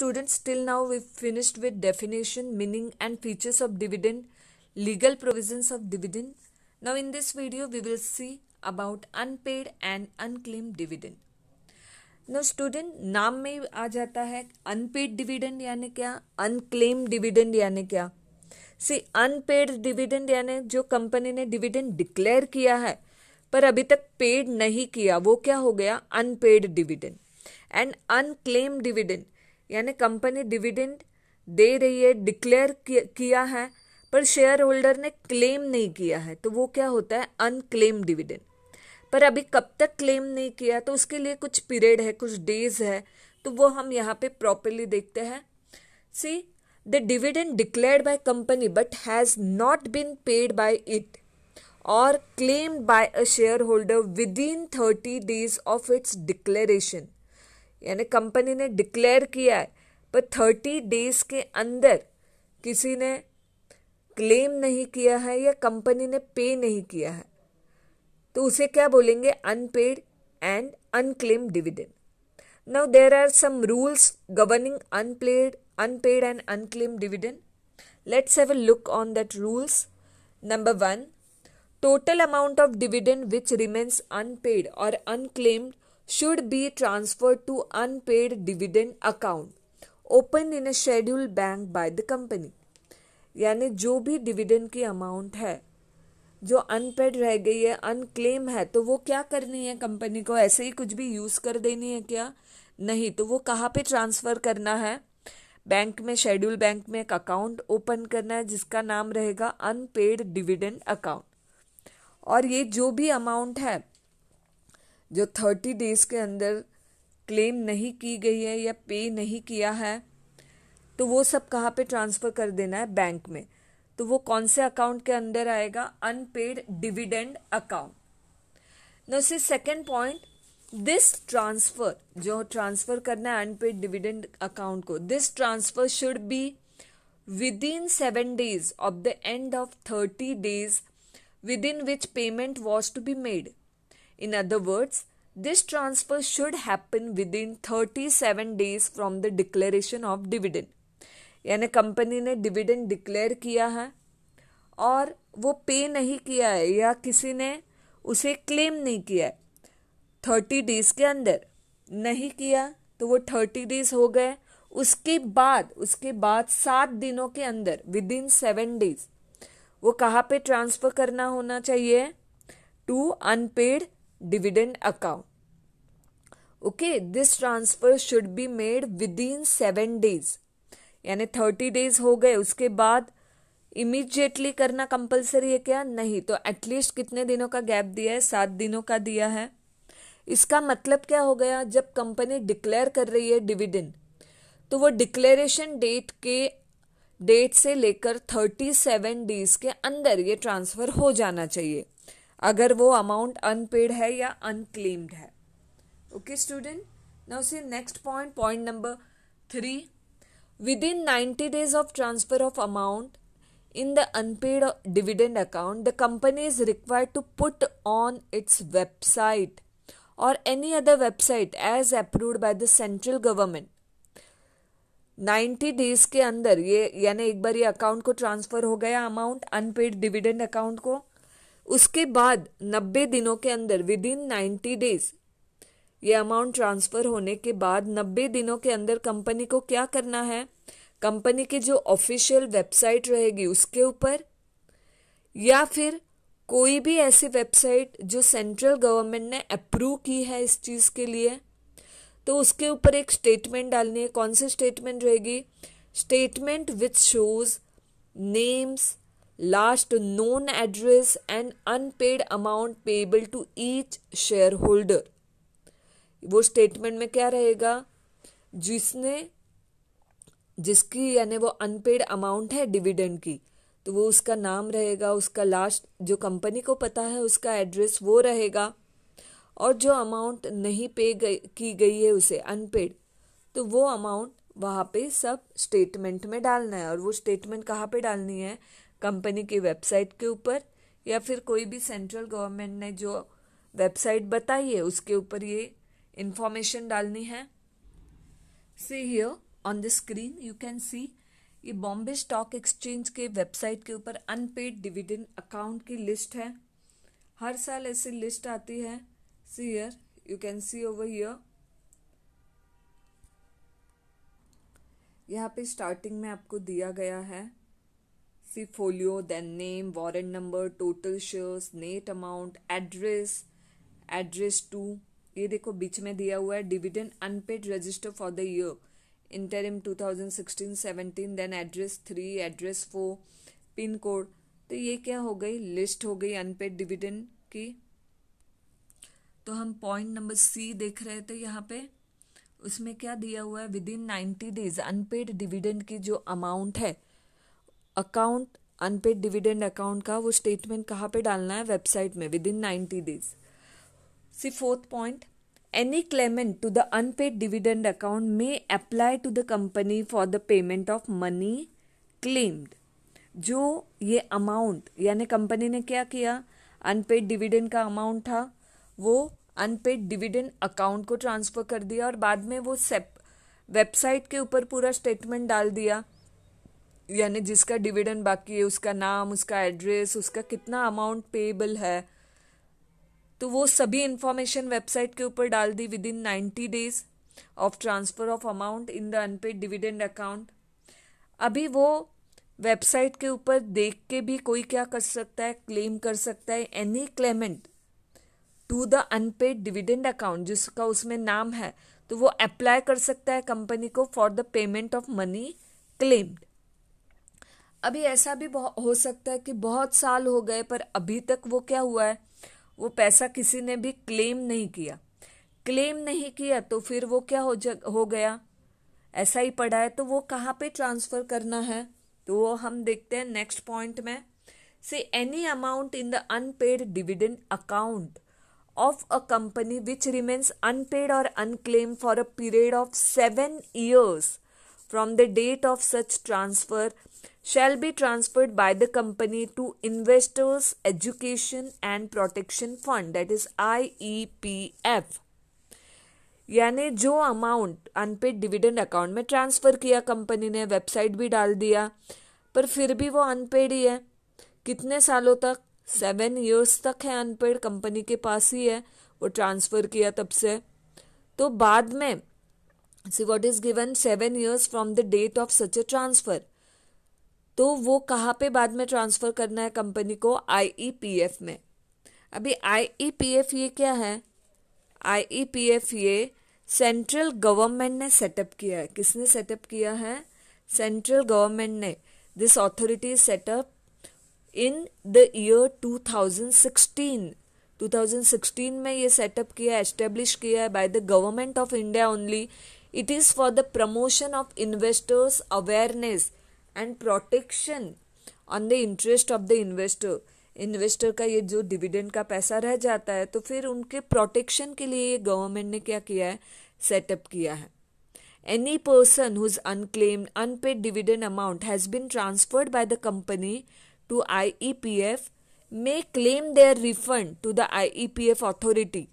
students, till now we finished with definition, meaning and features of dividend, legal provisions of dividend. Now in this video we will see about unpaid and unclaimed dividend. Now student, नाम में आ जाता है unpaid dividend यानी क्या, unclaim dividend यानी क्या. सी unpaid dividend यानी जो कंपनी ने डिविडेंड डिक्लेयर किया है पर अभी तक पेड नहीं किया, वो क्या हो गया, unpaid dividend. And unclaimed dividend यानी कंपनी डिविडेंड दे रही है, डिक्लेयर किया है पर शेयर होल्डर ने क्लेम नहीं किया है, तो वो क्या होता है, अनक्लेम डिविडेंड. पर अभी कब तक क्लेम नहीं किया तो उसके लिए कुछ पीरियड है, कुछ डेज है, तो वो हम यहाँ पे प्रॉपरली देखते हैं. See the dividend declared by company but has not been paid by it or claimed by a shareholder within 30 days of its declaration. यानी कंपनी ने डिक्लेयर किया है पर 30 days के अंदर किसी ने क्लेम नहीं किया है या कंपनी ने पे नहीं किया है, तो उसे क्या बोलेंगे, unpaid and unclaimed dividend. Now there are some rules governing unpaid and unclaimed dividend. Let's have a look on that rules. Number 1, total amount of dividend which remains unpaid or unclaimed should be transferred to unpaid dividend account opened in a scheduled bank by the company. यानी जो भी dividend की amount है जो unpaid रह गई है, unclaim है, तो वो क्या करनी है, कंपनी को ऐसे ही कुछ भी यूज कर देनी है क्या, नहीं. तो वो कहाँ पे ट्रांसफर करना है, बैंक में, शेड्यूल बैंक में एक अकाउंट ओपन करना है जिसका नाम रहेगा अनपेड डिविडेंड अकाउंट. और ये जो भी अमाउंट है जो 30 days के अंदर क्लेम नहीं की गई है या पे नहीं किया है, तो वो सब कहाँ पे ट्रांसफर कर देना है, बैंक में. तो वो कौन से अकाउंट के अंदर आएगा, unpaid dividend account. Now C second point, this transfer, जो ट्रांसफर करना है अनपेड डिविडेंड अकाउंट को, this transfer should be within 7 days of the end of 30 days within which payment was to be made. In other words, this transfer should happen within 37 days from the declaration of dividend. यानी company ने dividend declare किया है और वो पे नहीं किया है या किसी ने उसे क्लेम नहीं किया है 30 days के अंदर नहीं किया, तो वो 30 days हो गए. उसके बाद 7 दिनों के अंदर विद इन 7 days वो कहाँ पे ट्रांसफर करना होना चाहिए, to unpaid dividend account. Okay, this transfer should be made within 7 days. यानी 30 days हो गए, उसके बाद इमीडिएटली करना कंपलसरी है क्या, नहीं. तो एटलीस्ट कितने दिनों का गैप दिया है, 7 दिनों का दिया है. इसका मतलब क्या हो गया, जब कंपनी डिक्लेयर कर रही है डिविडेंड, तो वो डिक्लेरेशन डेट से लेकर 37 days के अंदर ये ट्रांसफर हो जाना चाहिए, अगर वो अमाउंट अनपेड है या अनक्लेम्ड है. Okay student, now see next point number 3. Within 90 days of transfer of amount in the unpaid dividend account, the company is required to put on its website or any other website as approved by the central government. 90 days के अंदर ये, यानी एक बार ये account को transfer हो गया amount unpaid dividend account को, उसके बाद 90 दिनों के अंदर विद इन 90 days ये अमाउंट ट्रांसफर होने के बाद 90 दिनों के अंदर कंपनी को क्या करना है, कंपनी की जो ऑफिशियल वेबसाइट रहेगी उसके ऊपर या फिर कोई भी ऐसी वेबसाइट जो सेंट्रल गवर्नमेंट ने अप्रूव की है इस चीज के लिए, तो उसके ऊपर एक स्टेटमेंट डालनी है. कौन सी स्टेटमेंट रहेगी, statement which shows names, last known address and unpaid amount payable to each shareholder. वो स्टेटमेंट में क्या रहेगा, जिसकी यानी वो अनपेड अमाउंट है डिविडेंड की, तो वो उसका नाम रहेगा, उसका लास्ट जो कंपनी को पता है उसका एड्रेस वो रहेगा, और जो अमाउंट नहीं पे की गई है उसे अनपेड, तो वो अमाउंट वहाँ पे सब स्टेटमेंट में डालना है. और वो स्टेटमेंट कहाँ पे डालनी है, कंपनी की वेबसाइट के ऊपर या फिर कोई भी सेंट्रल गवर्नमेंट ने जो वेबसाइट बताई है उसके ऊपर ये इंफॉर्मेशन डालनी है. See here, on the screen you can see ये बॉम्बे स्टॉक एक्सचेंज के वेबसाइट के ऊपर अनपेड डिविडेंड अकाउंट की लिस्ट है। हर साल ऐसी लिस्ट आती है। See here, you can see over here. यहाँ पे स्टार्टिंग में आपको दिया गया है see folio, then name, warrant number, total shares, net amount, address two. ये देखो बीच में दिया हुआ है dividend unpaid register for the year interim 2016-17, then address 3, address 4, pin code. तो ये क्या हो गई, लिस्ट हो गई अनपेड डिविडेंड की। तो हम पॉइंट नंबर सी देख रहे थे यहाँ पे, उसमें क्या दिया हुआ है, within 90 days unpaid dividend की जो अमाउंट है अकाउंट अनपेड डिविडेंड अकाउंट का, वो स्टेटमेंट कहाँ पे डालना है, वेबसाइट में, within 90 days. C fourth point, any claimant to the unpaid dividend account may apply to the company for the payment of money claimed। जो ये अमाउंट यानी कंपनी ने क्या किया, अनपेड डिविडेंड का अमाउंट था वो अनपेड डिविडेंड अकाउंट को ट्रांसफर कर दिया और बाद में वो वेबसाइट के ऊपर पूरा स्टेटमेंट डाल दिया, यानी जिसका डिविडेंड बाकी है उसका नाम, उसका एड्रेस, उसका कितना अमाउंट पेएबल है, तो वो सभी इंफॉर्मेशन वेबसाइट के ऊपर डाल दी within 90 days of transfer of amount in the unpaid dividend account. अभी वो वेबसाइट के ऊपर देख के भी कोई क्या कर सकता है, क्लेम कर सकता है। Any claimant to the unpaid dividend account जिसका उसमें नाम है, तो वो अप्लाई कर सकता है कंपनी को for the payment of money claimed. अभी ऐसा भी हो सकता है कि बहुत साल हो गए पर अभी तक वो क्या हुआ है, वो पैसा किसी ने भी क्लेम नहीं किया, तो फिर वो क्या हो गया, ऐसा ही पड़ा है। तो वो कहाँ पे ट्रांसफर करना है, तो वो हम देखते हैं नेक्स्ट पॉइंट में। Say any amount in the unpaid dividend account of a company which remains unpaid or unclaimed for a period of 7 years from the date of such transfer shall be transferred by the company to Investors Education and Protection Fund, that is IEPF। यानी जो amount unpaid dividend account में transfer किया company ने, website भी डाल दिया, पर फिर भी वो अनपेड ही है। कितने सालों तक, 7 years तक है अनपेड, कंपनी के पास ही है, वो ट्रांसफर किया तब से। तो बाद में see what is given 7 years from the date of such a transfer, तो वो कहाँ पे बाद में ट्रांसफर करना है कंपनी को, IEPF में। अभी IEPF ये क्या है, IEPF ये सेंट्रल गवर्नमेंट ने सेटअप किया है। किसने सेटअप किया है, सेंट्रल गवर्नमेंट ने। This authority setup in the year 2016 में ये सेटअप किया, एस्टेब्लिश किया है by the government of India only. It is for the promotion of investors' awareness and protection on the interest of the investor। Investor का ये जो dividend का पैसा रह जाता है तो फिर उनके प्रोटेक्शन के लिए ये गवर्नमेंट ने क्या किया है, सेटअप किया है। Any person whose unclaimed unpaid dividend amount has been transferred by the company to IEPF may claim their refund to the IEPF authority।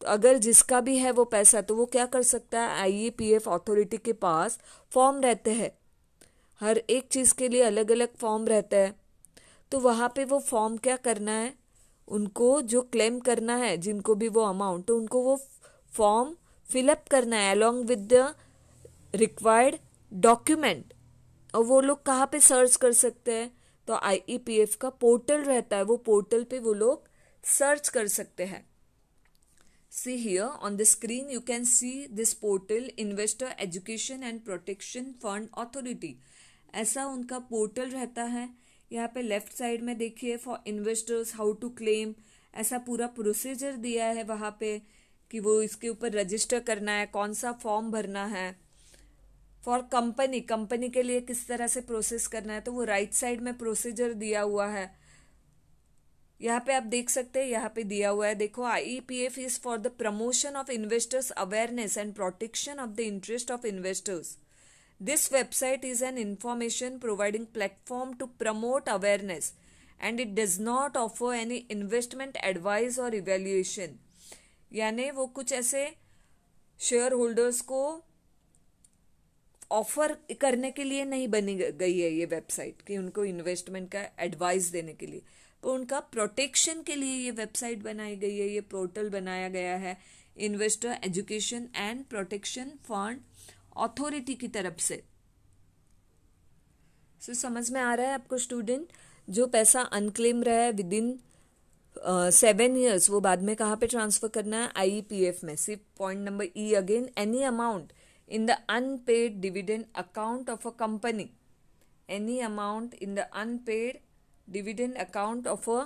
तो अगर जिसका भी है वो पैसा, तो वो क्या कर सकता है, IEPF अथॉरिटी के पास फॉर्म रहते हैं, हर एक चीज़ के लिए अलग अलग फॉर्म रहता है। तो वहाँ पे वो फॉर्म क्या करना है, उनको जो क्लेम करना है, जिनको भी वो अमाउंट, तो उनको वो फॉर्म फिलअप करना है along with the required document. और वो लोग कहाँ पे सर्च कर सकते हैं, तो IEPF का पोर्टल रहता है, वो पोर्टल पे वो लोग सर्च कर सकते हैं। See here on the screen you can see this portal, Investor Education and Protection Fund Authority। ऐसा उनका पोर्टल रहता है। यहाँ पे लेफ्ट साइड में देखिए for investors how to claim, ऐसा पूरा प्रोसीजर दिया है वहाँ पे कि वो इसके ऊपर रजिस्टर करना है, कौन सा फॉर्म भरना है। फॉर कंपनी के लिए किस तरह से प्रोसेस करना है, तो वो राइट साइड में प्रोसीजर दिया हुआ है। यहाँ पे आप देख सकते हैं, यहाँ पे दिया हुआ है, देखो IEPF is for the promotion of investors awareness and protection of the interest of investors. This website is an information providing platform to promote awareness and it does not offer any investment advice और evaluation. यानी वो कुछ ऐसे share holders को offer करने के लिए नहीं बनी गई है ये वेबसाइट कि उनको इन्वेस्टमेंट का एडवाइस देने के लिए, पर उनका प्रोटेक्शन के लिए ये वेबसाइट बनाई गई है, ये पोर्टल बनाया गया है investor education and protection fund authority की तरफ से। समझ में आ रहा है आपको स्टूडेंट? जो पैसा अनक्लेम रहा है विद इन 7 years वो बाद में कहाँ पे ट्रांसफर करना है? IEPF में। सिर्फ point number E again, any amount in the unpaid dividend account of a company, any amount in the unpaid dividend account of a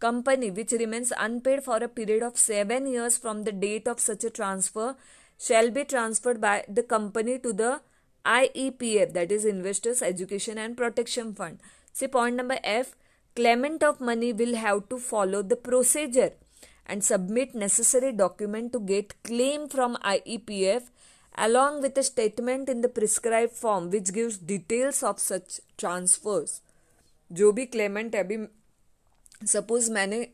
company which remains unpaid for a period of 7 years from the date of such a transfer shall be transferred by the company to the IEPF, that is Investors Education and Protection Fund. See point number F, claimant of money will have to follow the procedure and submit necessary document to get claim from IEPF along with a statement in the prescribed form which gives details of such transfers. जो भी Clement है, अभी suppose मैंने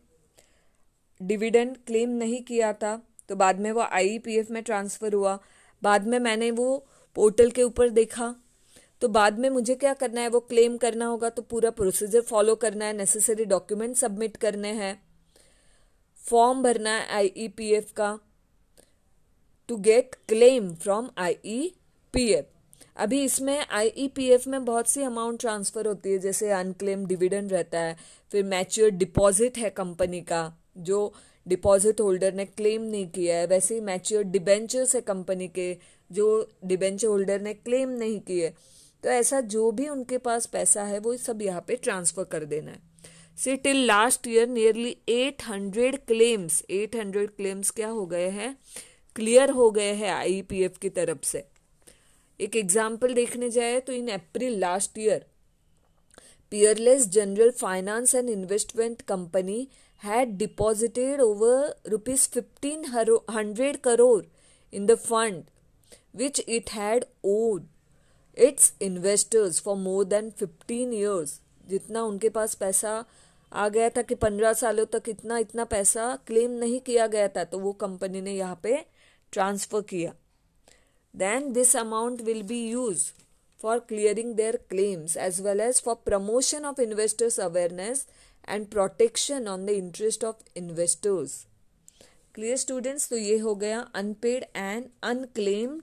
dividend claim नहीं किया था तो बाद में वो IEPF में ट्रांसफ़र हुआ, बाद में मैंने वो पोर्टल के ऊपर देखा, तो बाद में मुझे क्या करना है? वो क्लेम करना होगा तो पूरा प्रोसीजर फॉलो करना है, नेसेसरी डॉक्यूमेंट सबमिट करने हैं, फॉर्म भरना है IEPF का to get claim from IEPF. अभी इसमें IEPF में बहुत सी अमाउंट ट्रांसफ़र होती है, जैसे अनक्लेम डिविडेंड रहता है, फिर मैच्योर डिपॉजिट है कंपनी का जो डिपॉजिट होल्डर ने क्लेम नहीं किया है, वैसे ही मैच्योर डिबेंचर्स है कंपनी के जो डिबेंचर होल्डर ने क्लेम नहीं किए। तो ऐसा जो भी उनके पास पैसा है वो सब यहाँ पे ट्रांसफ़र कर देना है। See till last year nearly 800 claims क्या हो गए हैं? क्लियर हो गए हैं IEPF की तरफ से। एक एग्जाम्पल देखने जाए तो in April last year Peerless General Finance and Investment company had deposited over ₹1,500 crore in the fund which it had owed its investors for more than 15 years. जितना उनके पास पैसा आ गया था कि 15 सालों तक इतना पैसा क्लेम नहीं किया गया था, तो वो कंपनी ने यहाँ पे ट्रांसफर किया. Then this amount will be used for clearing their claims as well as for promotion of investors awareness and protection on the interest of investors. Clear students? तो ये हो गया unpaid and unclaimed